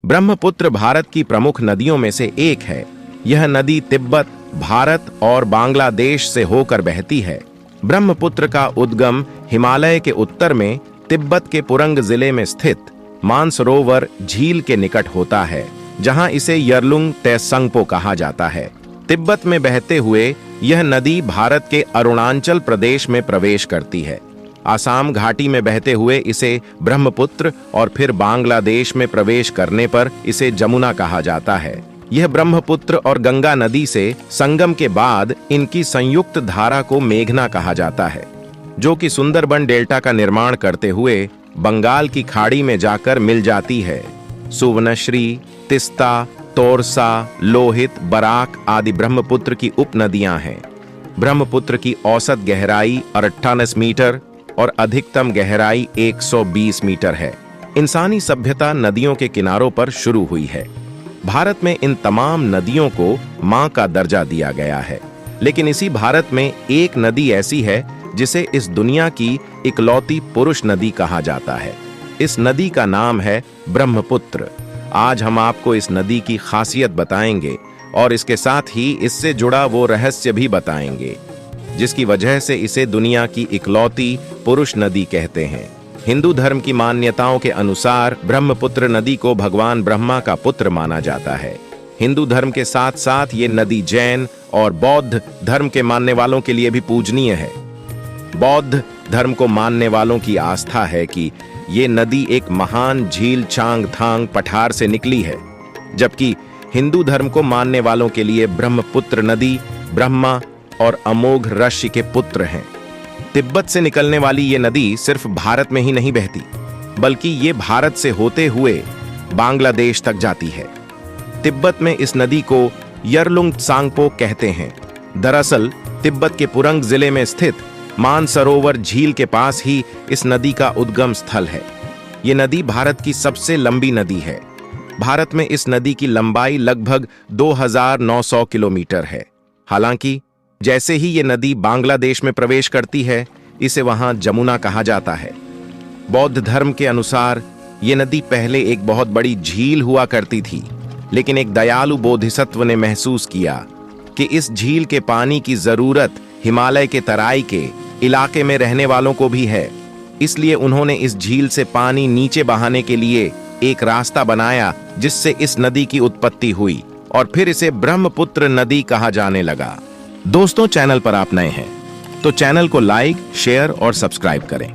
ब्रह्मपुत्र भारत की प्रमुख नदियों में से एक है। यह नदी तिब्बत, भारत और बांग्लादेश से होकर बहती है। ब्रह्मपुत्र का उद्गम हिमालय के उत्तर में तिब्बत के पुरंग जिले में स्थित मानसरोवर झील के निकट होता है, जहां इसे यरलुंग तैसंगपो कहा जाता है। तिब्बत में बहते हुए यह नदी भारत के अरुणाचल प्रदेश में प्रवेश करती है। आसाम घाटी में बहते हुए इसे ब्रह्मपुत्र और फिर बांग्लादेश में प्रवेश करने पर इसे जमुना कहा जाता है। यह ब्रह्मपुत्र और गंगा नदी से संगम के बाद इनकी संयुक्त धारा को मेघना कहा जाता है, जो कि सुंदरबन डेल्टा का निर्माण करते हुए बंगाल की खाड़ी में जाकर मिल जाती है। सुवर्णश्री, तिस्ता, तोरसा, लोहित, बराक आदि ब्रह्मपुत्र की उपनदियां हैं। ब्रह्मपुत्र की औसत गहराई 58 मीटर और अधिकतम गहराई 120 मीटर है। इंसानी सभ्यता नदियों के किनारों पर शुरू हुई है। भारत में इन तमाम नदियों को मां का दर्जा दिया गया है, लेकिन इसी भारत में एक नदी ऐसी है जिसे इस दुनिया की इकलौती पुरुष नदी कहा जाता है। इस नदी का नाम है ब्रह्मपुत्र। आज हम आपको इस नदी की खासियत बताएंगे और इसके साथ ही इससे जुड़ा वो रहस्य भी बताएंगे जिसकी वजह से इसे दुनिया की इकलौती पुरुष नदी कहते हैं। हिंदू धर्म की मान्यताओं के अनुसार ब्रह्मपुत्र नदी को भगवान ब्रह्मा का पुत्र माना जाता है। हिंदू धर्म के साथ साथ ये नदी जैन और बौद्ध धर्म के मानने वालों के लिए भी पूजनीय है। बौद्ध धर्म को मानने वालों की आस्था है कि ये नदी एक महान झील चांगथांग पठार से निकली है, जबकि हिंदू धर्म को मानने वालों के लिए ब्रह्मपुत्र नदी ब्रह्मा और अमोघ ऋषि के पुत्र हैं। तिब्बत से निकलने वाली ये नदी सिर्फ भारत में ही नहीं बहती, बल्कि ये भारत से होते हुए बांग्लादेश तक जाती है। तिब्बत में इस नदी को यरलुंग त्सांगपो कहते हैं। दरअसल तिब्बत के पुरंग जिले में स्थित मानसरोवर झील के पास ही इस नदी का उद्गम स्थल है। ये नदी भारत की सबसे लंबी नदी है। भारत में इस नदी की लंबाई लगभग 2900 किलोमीटर है। हालांकि जैसे ही ये नदी बांग्लादेश में प्रवेश करती है, इसे वहां जमुना कहा जाता है। बौद्ध धर्म के अनुसार ये नदी पहले एक बहुत बड़ी झील हुआ करती थी, लेकिन एक दयालु बोधिसत्व ने महसूस किया कि इस झील के पानी की जरूरत हिमालय के तराई के इलाके में रहने वालों को भी है। इसलिए उन्होंने इस झील से पानी नीचे बहाने के लिए एक रास्ता बनाया, जिससे इस नदी की उत्पत्ति हुई और फिर इसे ब्रह्मपुत्र नदी कहा जाने लगा। दोस्तों, चैनल पर आप नए हैं तो चैनल को लाइक, शेयर और सब्सक्राइब करें।